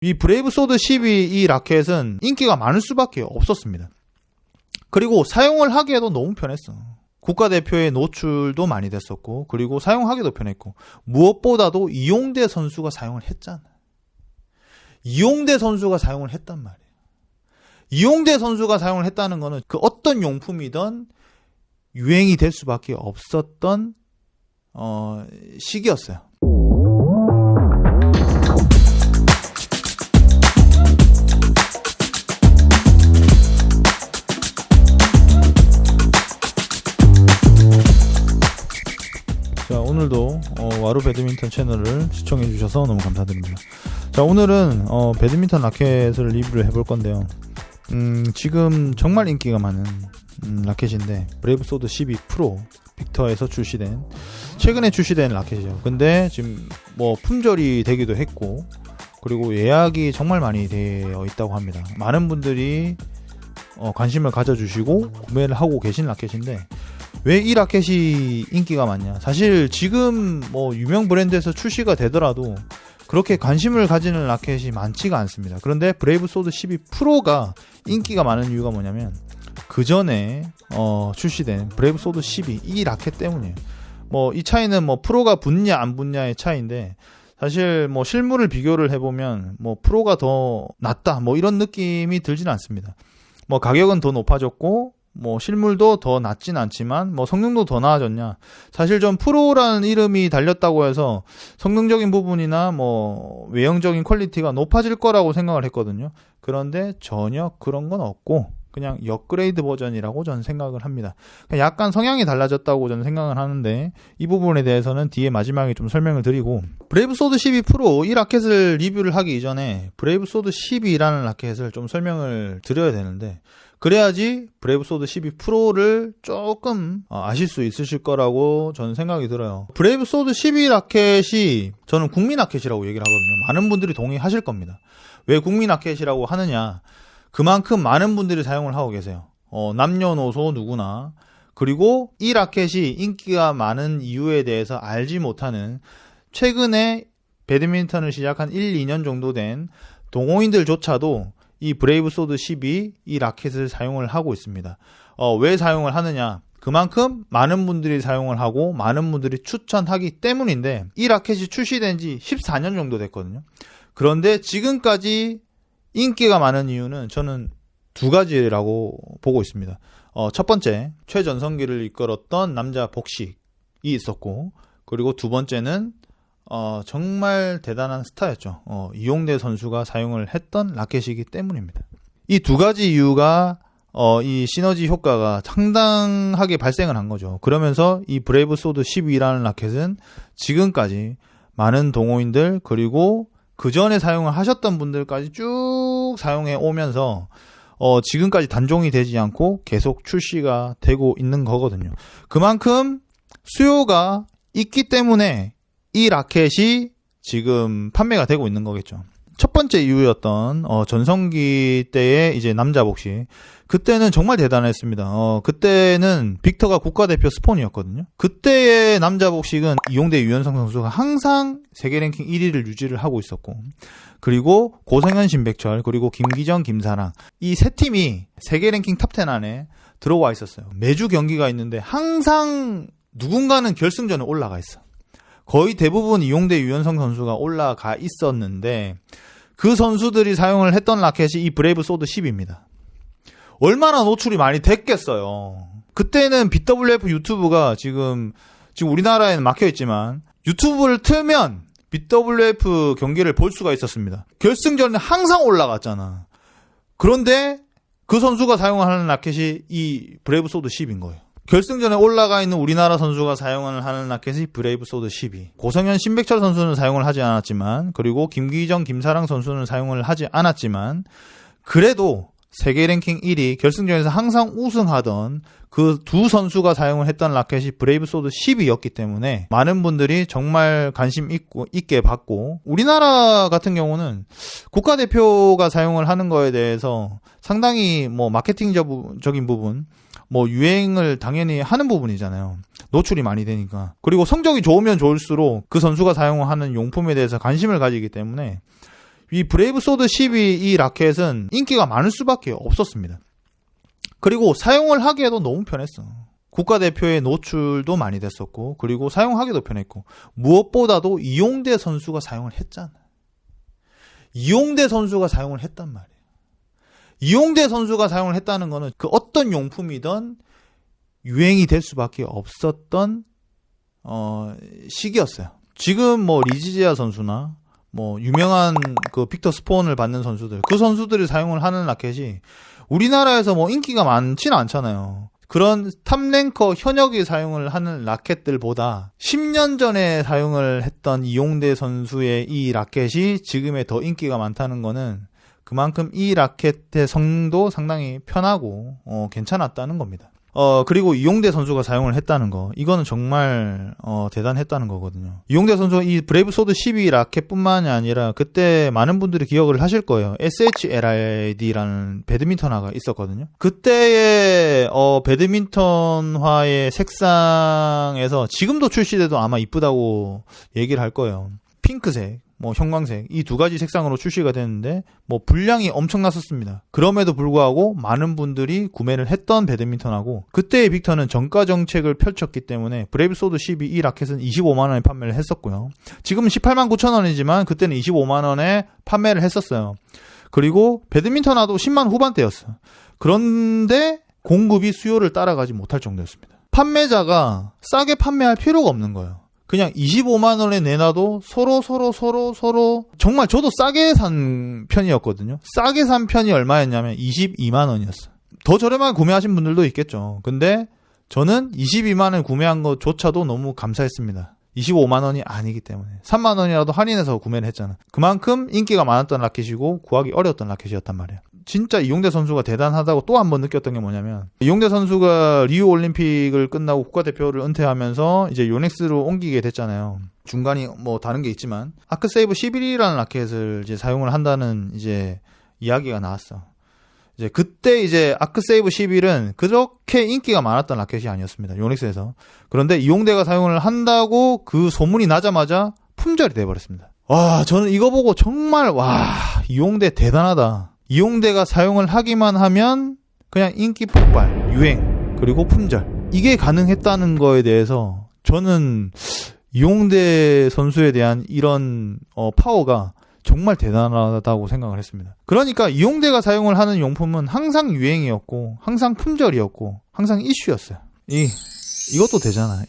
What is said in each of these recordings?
이 브레이브 소드 12 이 라켓은 인기가 많을 수밖에 없었습니다. 그리고 사용을 하기에도 너무 편했어. 국가대표의 노출도 많이 됐었고, 그리고 사용하기도 편했고, 무엇보다도 이용대 선수가 사용을 했잖아. 이용대 선수가 사용을 했단 말이에요. 이용대 선수가 사용을 했다는 거는 그 어떤 용품이든 유행이 될 수밖에 없었던 시기였어요. 자, 오늘도 와루 배드민턴 채널을 시청해 주셔서 너무 감사드립니다. 자, 오늘은 배드민턴 라켓을 리뷰를 해볼 건데요. 지금 정말 인기가 많은 라켓인데, 브레이브 소드 12 프로 빅터에서 출시된, 최근에 출시된 라켓이죠. 근데 지금 뭐 품절이 되기도 했고, 그리고 예약이 정말 많이 되어 있다고 합니다. 많은 분들이 관심을 가져주시고 구매를 하고 계신 라켓인데, 왜 이 라켓이 인기가 많냐? 사실 지금 뭐 유명 브랜드에서 출시가 되더라도 그렇게 관심을 가지는 라켓이 많지가 않습니다. 그런데 브레이브 소드 12 프로가 인기가 많은 이유가 뭐냐면, 그 전에 출시된 브레이브 소드 12 이 라켓 때문이에요. 뭐 이 차이는 뭐 프로가 붙냐 안 붙냐의 차이인데, 사실 뭐 실물을 비교를 해보면 뭐 프로가 더 낫다 뭐 이런 느낌이 들지는 않습니다. 뭐 가격은 더 높아졌고, 뭐 실물도 더 낫진 않지만 뭐 성능도 더 나아졌냐, 사실 전 프로라는 이름이 달렸다고 해서 성능적인 부분이나 뭐 외형적인 퀄리티가 높아질 거라고 생각을 했거든요. 그런데 전혀 그런 건 없고 그냥 업그레이드 버전이라고 저는 생각을 합니다. 약간 성향이 달라졌다고 저는 생각을 하는데, 이 부분에 대해서는 뒤에 마지막에 좀 설명을 드리고, 브레이브 소드 12 프로 이 라켓을 리뷰를 하기 이전에 브레이브 소드 12라는 라켓을 좀 설명을 드려야 되는데, 그래야지 브레이브 소드 12 프로를 조금 아실 수 있으실 거라고 저는 생각이 들어요. 브레이브 소드 12 라켓이 저는 국민 라켓이라고 얘기를 하거든요. 많은 분들이 동의하실 겁니다. 왜 국민 라켓이라고 하느냐, 그만큼 많은 분들이 사용을 하고 계세요. 남녀노소 누구나. 그리고 이 라켓이 인기가 많은 이유에 대해서 알지 못하는, 최근에 배드민턴을 시작한 1, 2년 정도 된 동호인들조차도 이 브레이브 소드 12 이 라켓을 사용을 하고 있습니다. 왜 사용을 하느냐, 그만큼 많은 분들이 사용을 하고 많은 분들이 추천하기 때문인데, 이 라켓이 출시된 지 14년 정도 됐거든요. 그런데 지금까지 인기가 많은 이유는 저는 두 가지라고 보고 있습니다. 첫 번째, 최전성기를 이끌었던 남자 복식이 있었고, 그리고 두 번째는 정말 대단한 스타였죠. 이용대 선수가 사용을 했던 라켓이기 때문입니다. 이 두 가지 이유가 이 시너지 효과가 상당하게 발생을 한 거죠. 그러면서 이 브레이브 소드 12라는 라켓은 지금까지 많은 동호인들, 그리고 그 전에 사용을 하셨던 분들까지 쭉 사용해 오면서 지금까지 단종이 되지 않고 계속 출시가 되고 있는 거거든요. 그만큼 수요가 있기 때문에 이 라켓이 지금 판매가 되고 있는 거겠죠. 첫 번째 이유였던 전성기 때의 이제 남자 복식, 그때는 정말 대단했습니다. 그때는 빅터가 국가대표 스폰이었거든요. 그때의 남자 복식은 이용대 유현성 선수가 항상 세계 랭킹 1위를 유지를 하고 있었고, 그리고 고성현 신백철, 그리고 김기정 김사랑, 이 세 팀이 세계 랭킹 탑10 안에 들어와 있었어요. 매주 경기가 있는데 항상 누군가는 결승전에 올라가 있어. 거의 대부분 이용대 유현성 선수가 올라가 있었는데, 그 선수들이 사용을 했던 라켓이 이 브레이브 소드 10입니다. 얼마나 노출이 많이 됐겠어요. 그때는 BWF 유튜브가 지금 우리나라에는 막혀있지만, 유튜브를 틀면 BWF 경기를 볼 수가 있었습니다. 결승전에 항상 올라갔잖아. 그런데 그 선수가 사용하는 라켓이 이 브레이브 소드 10인 거예요. 결승전에 올라가 있는 우리나라 선수가 사용을 하는 라켓이 브레이브 소드 12. 고성현 신백철 선수는 사용을 하지 않았지만, 그리고 김기정 김사랑 선수는 사용을 하지 않았지만, 그래도 세계 랭킹 1위, 결승전에서 항상 우승하던 그 두 선수가 사용을 했던 라켓이 브레이브 소드 10이었기 때문에 많은 분들이 정말 관심 있게 봤고, 우리나라 같은 경우는 국가대표가 사용을 하는 거에 대해서 상당히 뭐 마케팅적인 부분, 뭐 유행을 당연히 하는 부분이잖아요. 노출이 많이 되니까. 그리고 성적이 좋으면 좋을수록 그 선수가 사용하는 용품에 대해서 관심을 가지기 때문에 이 브레이브 소드 12 이 라켓은 인기가 많을 수밖에 없었습니다. 그리고 사용을 하기에도 너무 편했어. 국가대표의 노출도 많이 됐었고, 그리고 사용하기도 편했고, 무엇보다도 이용대 선수가 사용을 했잖아. 이용대 선수가 사용을 했단 말이에요. 이용대 선수가 사용을 했다는 거는 그 어떤 용품이든 유행이 될 수밖에 없었던 시기였어요. 지금 뭐 리지지아 선수나 뭐 유명한 그 빅터 스폰을 받는 선수들, 그 선수들이 사용을 하는 라켓이 우리나라에서 뭐 인기가 많지는 않잖아요. 그런 탑랭커 현역이 사용을 하는 라켓들보다 10년 전에 사용을 했던 이용대 선수의 이 라켓이 지금에 더 인기가 많다는 거는 그만큼 이 라켓의 성능도 상당히 편하고 괜찮았다는 겁니다. 그리고 이용대 선수가 사용을 했다는 거, 이거는 정말 대단했다는 거거든요. 이용대 선수 이 브레이브 소드 12 라켓뿐만이 아니라 그때 많은 분들이 기억을 하실 거예요. SHLID라는 배드민턴화가 있었거든요. 그때의 배드민턴화의 색상에서 지금도 출시돼도 아마 이쁘다고 얘기를 할 거예요. 핑크색, 뭐 형광색, 이 두 가지 색상으로 출시가 됐는데 뭐 분량이 엄청났었습니다. 그럼에도 불구하고 많은 분들이 구매를 했던 배드민턴하고, 그때의 빅터는 정가 정책을 펼쳤기 때문에 브레이브 소드 12 이 라켓은 25만원에 판매를 했었고요. 지금은 18만 9천원이지만 그때는 25만원에 판매를 했었어요. 그리고 배드민턴화도 10만 후반대였어요. 그런데 공급이 수요를 따라가지 못할 정도였습니다. 판매자가 싸게 판매할 필요가 없는 거예요. 그냥 25만원에 내놔도 서로 정말 저도 싸게 산 편이었거든요. 싸게 산 편이 얼마였냐면 22만원이었어요. 더 저렴하게 구매하신 분들도 있겠죠. 근데 저는 22만원에 구매한 것조차도 너무 감사했습니다. 25만원이 아니기 때문에 3만원이라도 할인해서 구매를 했잖아. 그만큼 인기가 많았던 라켓이고 구하기 어려웠던 라켓이었단 말이에요. 진짜 이용대 선수가 대단하다고 또 한 번 느꼈던 게 뭐냐면, 이용대 선수가 리우 올림픽을 끝나고 국가대표를 은퇴하면서 이제 요넥스로 옮기게 됐잖아요. 중간이 뭐 다른 게 있지만 아크세이브 11이라는 라켓을 이제 사용을 한다는 이제 이야기가 나왔어. 이제 그때 이제 아크세이브 11은 그렇게 인기가 많았던 라켓이 아니었습니다. 요넥스에서. 그런데 이용대가 사용을 한다고 그 소문이 나자마자 품절이 돼버렸습니다. 와, 저는 이거 보고 정말 이용대 대단하다. 이용대가 사용을 하기만 하면 그냥 인기 폭발, 유행, 그리고 품절, 이게 가능했다는 거에 대해서 저는 이용대 선수에 대한 이런 파워가 정말 대단하다고 생각을 했습니다. 그러니까 이용대가 사용을 하는 용품은 항상 유행이었고 항상 품절이었고 항상 이슈였어요. 이것도 되잖아.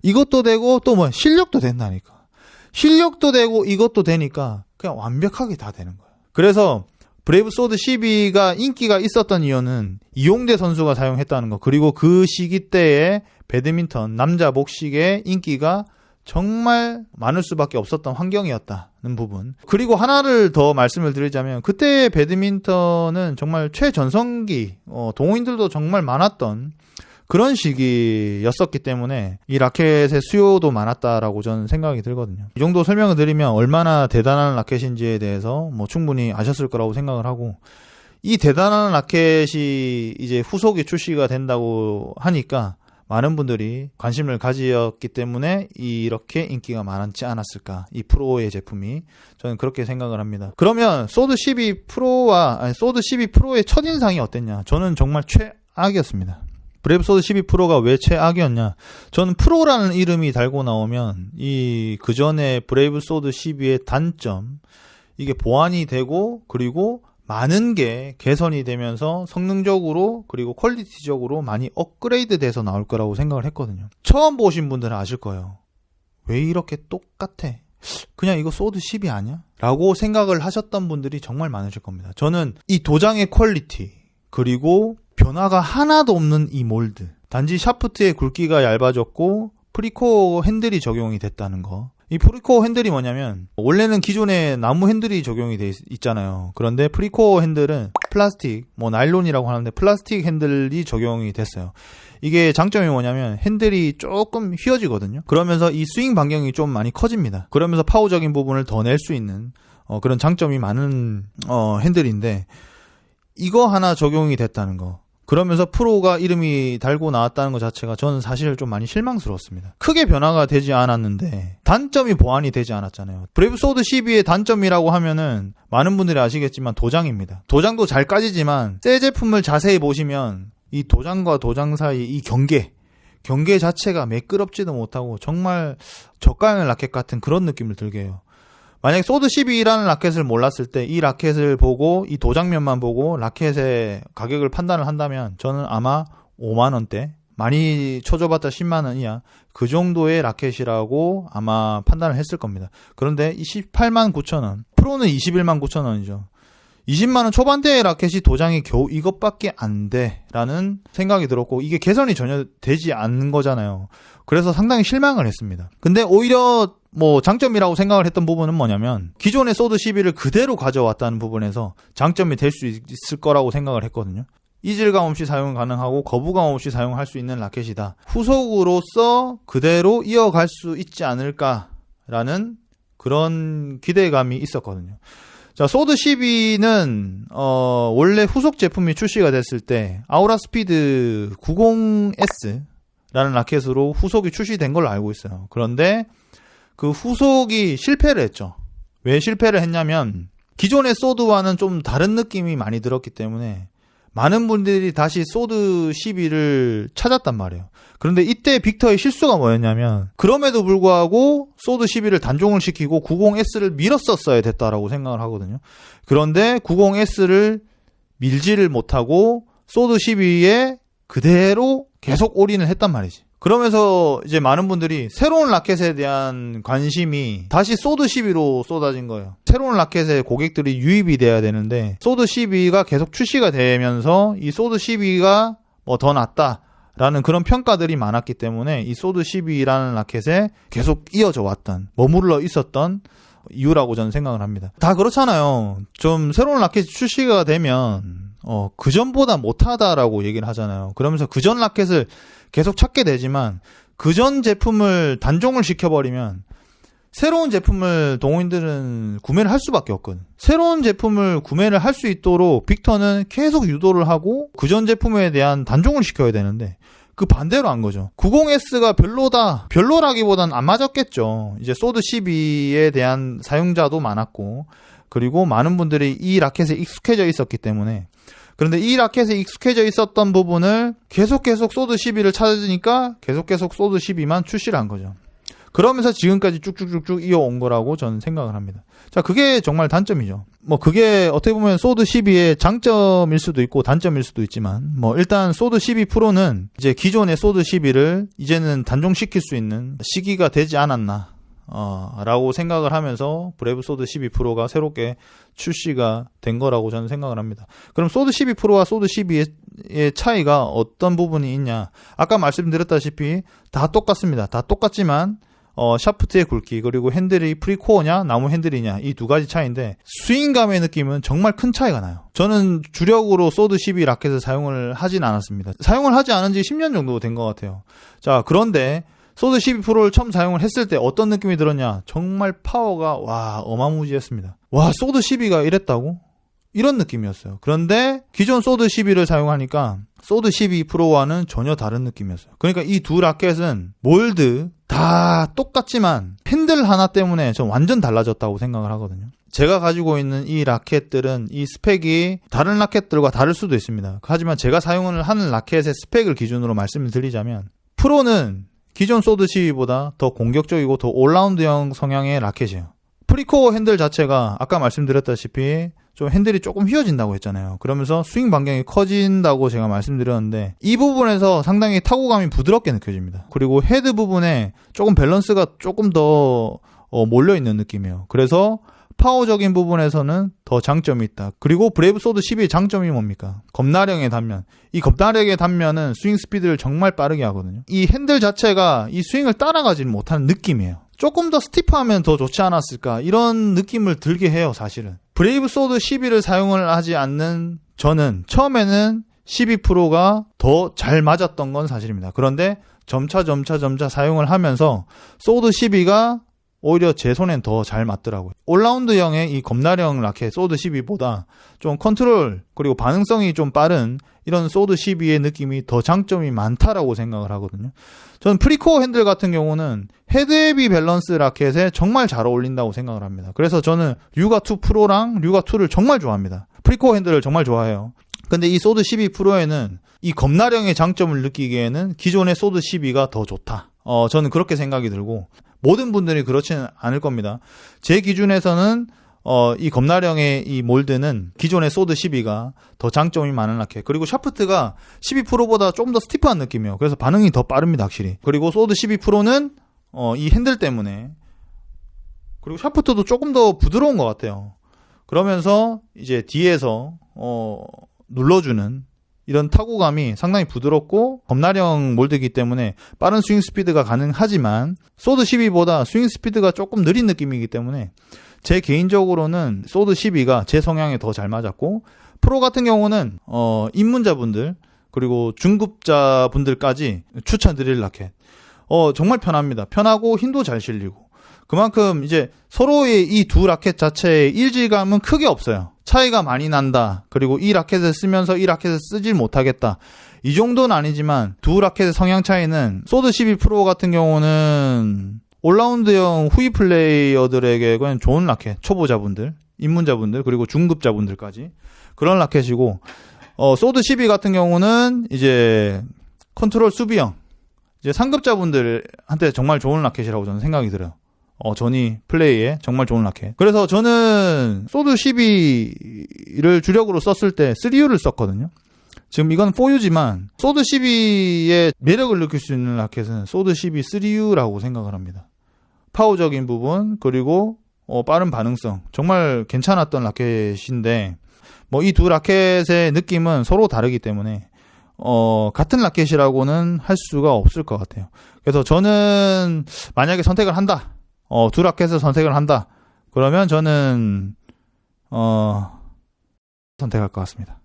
이것도 되고 또 뭐 실력도 된다니까. 실력도 되고 이것도 되니까 그냥 완벽하게 다 되는 거예요. 그래서 브레이브 소드 12가 인기가 있었던 이유는 이용대 선수가 사용했다는 거, 그리고 그 시기 때의 배드민턴 남자 복식의 인기가 정말 많을 수밖에 없었던 환경이었다는 부분. 그리고 하나를 더 말씀을 드리자면, 그때의 배드민턴은 정말 최전성기, 동호인들도 정말 많았던 그런 시기였었기 때문에 이 라켓의 수요도 많았다라고 저는 생각이 들거든요. 이 정도 설명을 드리면 얼마나 대단한 라켓인지에 대해서 뭐 충분히 아셨을 거라고 생각을 하고, 이 대단한 라켓이 이제 후속이 출시가 된다고 하니까 많은 분들이 관심을 가지었기 때문에 이렇게 인기가 많지 않았을까, 이 프로의 제품이. 저는 그렇게 생각을 합니다. 그러면 소드 12 프로의 첫인상이 어땠냐? 저는 정말 최악이었습니다. 브레이브 소드 12 프로가 왜 최악이었냐? 저는 프로라는 이름이 달고 나오면 그 전에 브레이브 소드 12의 단점, 이게 보완이 되고 그리고 많은 게 개선이 되면서 성능적으로 그리고 퀄리티적으로 많이 업그레이드 돼서 나올 거라고 생각을 했거든요. 처음 보신 분들은 아실 거예요. 왜 이렇게 똑같아? 그냥 이거 소드 12 아니야? 라고 생각을 하셨던 분들이 정말 많으실 겁니다. 저는 이 도장의 퀄리티, 그리고 변화가 하나도 없는 이 몰드, 단지 샤프트의 굵기가 얇아졌고 프리코어 핸들이 적용이 됐다는 거. 이 프리코어 핸들이 뭐냐면, 원래는 기존에 나무 핸들이 적용이 돼 있잖아요. 그런데 프리코어 핸들은 플라스틱, 나일론이라고 하는데 플라스틱 핸들이 적용이 됐어요. 이게 장점이 뭐냐면 핸들이 조금 휘어지거든요. 그러면서 이 스윙 반경이 좀 많이 커집니다. 그러면서 파워적인 부분을 더 낼 수 있는 그런 장점이 많은 핸들인데, 이거 하나 적용이 됐다는 거. 그러면서 프로가 이름이 달고 나왔다는 것 자체가 저는 사실 좀 많이 실망스러웠습니다. 크게 변화가 되지 않았는데 단점이 보완이 되지 않았잖아요. 브레이브 소드 12의 단점이라고 하면은 많은 분들이 아시겠지만 도장입니다. 도장도 잘 까지지만 새 제품을 자세히 보시면 이 도장과 도장 사이 이 경계 자체가 매끄럽지도 못하고 정말 저가형 라켓 같은 그런 느낌을 들게 해요. 만약에 소드 12라는 라켓을 몰랐을 때 이 라켓을 보고 이 도장면만 보고 라켓의 가격을 판단을 한다면 저는 아마 5만원대, 많이 쳐줘봤자 10만원 이하 그 정도의 라켓이라고 아마 판단을 했을 겁니다. 그런데 28만 9천원, 프로는 21만 9천원이죠. 20만원 초반대의 라켓이 도장이 겨우 이것밖에 안 돼 라는 생각이 들었고, 이게 개선이 전혀 되지 않는 거잖아요. 그래서 상당히 실망을 했습니다. 근데 오히려 장점이라고 생각을 했던 부분은 뭐냐면 기존의 소드 12를 그대로 가져왔다는 부분에서 장점이 될 수 있을 거라고 생각을 했거든요. 이질감 없이 사용 가능하고 거부감 없이 사용할 수 있는 라켓이다. 후속으로서 그대로 이어갈 수 있지 않을까라는 그런 기대감이 있었거든요. 자, 소드 12는 원래 후속 제품이 출시가 됐을 때 아우라 스피드 90S라는 라켓으로 후속이 출시된 걸로 알고 있어요. 그런데 그 후속이 실패를 했죠. 왜 실패를 했냐면 기존의 소드와는 좀 다른 느낌이 많이 들었기 때문에 많은 분들이 다시 소드 12를 찾았단 말이에요. 그런데 이때 빅터의 실수가 뭐였냐면 그럼에도 불구하고 소드 12를 단종을 시키고 90S를 밀었었어야 됐다라고 생각을 하거든요. 그런데 90S를 밀지를 못하고 소드 12에 그대로 계속 올인을 했단 말이지. 그러면서 이제 많은 분들이 새로운 라켓에 대한 관심이 다시 소드 12로 쏟아진 거예요. 새로운 라켓에 고객들이 유입이 돼야 되는데 소드 12가 계속 출시가 되면서 이 소드 12가 더 낫다라는 그런 평가들이 많았기 때문에 이 소드 12라는 라켓에 계속 이어져 왔던, 머물러 있었던 이유라고 저는 생각을 합니다. 다 그렇잖아요. 좀 새로운 라켓이 출시가 되면 그전보다 못하다라고 얘기를 하잖아요. 그러면서 그전 라켓을 계속 찾게 되지만 그전 제품을 단종을 시켜버리면 새로운 제품을 동호인들은 구매를 할 수밖에 없거든. 새로운 제품을 구매를 할 수 있도록 빅터는 계속 유도를 하고 그전 제품에 대한 단종을 시켜야 되는데 그 반대로 한 거죠. 90S가 별로라기보단 안 맞았겠죠. 이제 소드 12에 대한 사용자도 많았고 그리고 많은 분들이 이 라켓에 익숙해져 있었기 때문에. 그런데 이 라켓에 익숙해져 있었던 부분을 계속 소드 12를 찾으니까 계속 소드 12만 출시를 한 거죠. 그러면서 지금까지 쭉쭉쭉쭉 이어온 거라고 저는 생각을 합니다. 자, 그게 정말 단점이죠. 그게 어떻게 보면 소드 12의 장점일 수도 있고 단점일 수도 있지만 일단 소드 12 프로는 이제 기존의 소드 12를 이제는 단종시킬 수 있는 시기가 되지 않았나 라고 생각을 하면서 브레이브 소드 12 프로가 새롭게 출시가 된 거라고 저는 생각을 합니다. 그럼 소드 12 프로와 소드 12의 차이가 어떤 부분이 있냐? 아까 말씀드렸다시피 다 똑같습니다. 다 똑같지만 샤프트의 굵기 그리고 핸들이 프리코어냐 나무 핸들이냐 이 두 가지 차이인데 스윙감의 느낌은 정말 큰 차이가 나요. 저는 주력으로 소드 12 라켓을 사용을 하진 않았습니다. 사용을 하지 않은 지 10년 정도 된 것 같아요. 자, 그런데 소드 12 프로를 처음 사용을 했을 때 어떤 느낌이 들었냐? 정말 파워가 어마무지했습니다. 와, 소드 12가 이랬다고? 이런 느낌이었어요. 그런데 기존 소드 12를 사용하니까 소드 12 프로와는 전혀 다른 느낌이었어요. 그러니까 이 두 라켓은 몰드 다 똑같지만 핸들 하나 때문에 전 완전 달라졌다고 생각을 하거든요. 제가 가지고 있는 이 라켓들은 이 스펙이 다른 라켓들과 다를 수도 있습니다. 하지만 제가 사용을 하는 라켓의 스펙을 기준으로 말씀을 드리자면 프로는 기존 소드 12보다 더 공격적이고 더 올라운드형 성향의 라켓이에요. 프리코어 핸들 자체가 아까 말씀드렸다시피 좀 핸들이 조금 휘어진다고 했잖아요. 그러면서 스윙 반경이 커진다고 제가 말씀드렸는데 이 부분에서 상당히 타구감이 부드럽게 느껴집니다. 그리고 헤드 부분에 조금 밸런스가 조금 더 몰려있는 느낌이에요. 그래서 파워적인 부분에서는 더 장점이 있다. 그리고 브레이브 소드 12의 장점이 뭡니까? 겁나력의 단면. 이 겁나력의 단면은 스윙 스피드를 정말 빠르게 하거든요. 이 핸들 자체가 이 스윙을 따라가지 못하는 느낌이에요. 조금 더 스티프하면 더 좋지 않았을까 이런 느낌을 들게 해요. 사실은 브레이브 소드 12를 사용을 하지 않는 저는 처음에는 12 프로가 더 잘 맞았던 건 사실입니다. 그런데 점차 사용을 하면서 소드 12가 오히려 제 손엔 더 잘 맞더라고요. 올라운드형의 이 겁나령 라켓 소드 12보다 좀 컨트롤 그리고 반응성이 좀 빠른 이런 소드 12의 느낌이 더 장점이 많다라고 생각을 하거든요. 저는 프리코어 핸들 같은 경우는 헤드 헤비 밸런스 라켓에 정말 잘 어울린다고 생각을 합니다. 그래서 저는 류가2 프로랑 류가2를 정말 좋아합니다. 프리코어 핸들을 정말 좋아해요. 근데 이 소드 12 프로에는 이 겁나령의 장점을 느끼기에는 기존의 소드 12가 더 좋다. 저는 그렇게 생각이 들고 모든 분들이 그렇지는 않을 겁니다. 제 기준에서는 이 겁나령의 이 몰드는 기존의 소드 12가 더 장점이 많은 라켓. 그리고 샤프트가 12 프로보다 좀 더 스티프한 느낌이에요. 그래서 반응이 더 빠릅니다, 확실히. 그리고 소드 12 프로는 이 핸들 때문에 그리고 샤프트도 조금 더 부드러운 것 같아요. 그러면서 이제 뒤에서 눌러주는 이런 타구감이 상당히 부드럽고 겁나령 몰드이기 때문에 빠른 스윙 스피드가 가능하지만 소드 12보다 스윙 스피드가 조금 느린 느낌이기 때문에 제 개인적으로는 소드 12가 제 성향에 더 잘 맞았고 프로 같은 경우는 입문자분들 그리고 중급자분들까지 추천드릴 라켓. 정말 편합니다. 편하고 힘도 잘 실리고 그만큼 이제 서로의 이 두 라켓 자체의 일질감은 크게 없어요. 차이가 많이 난다. 그리고 이 라켓을 쓰면서 이 라켓을 쓰질 못하겠다. 이 정도는 아니지만 두 라켓의 성향 차이는 소드 12 프로 같은 경우는 올라운드형 후위 플레이어들에게는 좋은 라켓. 초보자분들, 입문자분들, 그리고 중급자분들까지 그런 라켓이고 소드 12 같은 경우는 이제 컨트롤 수비형 이제 상급자분들한테 정말 좋은 라켓이라고 저는 생각이 들어요. 전이 플레이에 정말 좋은 라켓. 그래서 저는 소드 12를 주력으로 썼을 때 3U를 썼거든요. 지금 이건 4U지만 소드 12의 매력을 느낄 수 있는 라켓은 소드 12 3U라고 생각을 합니다. 파워적인 부분 그리고 빠른 반응성 정말 괜찮았던 라켓인데 이 두 라켓의 느낌은 서로 다르기 때문에 같은 라켓이라고는 할 수가 없을 것 같아요. 그래서 저는 만약에 선택을 한다. 두 라켓을 선택을 한다. 그러면 저는 선택할 것 같습니다.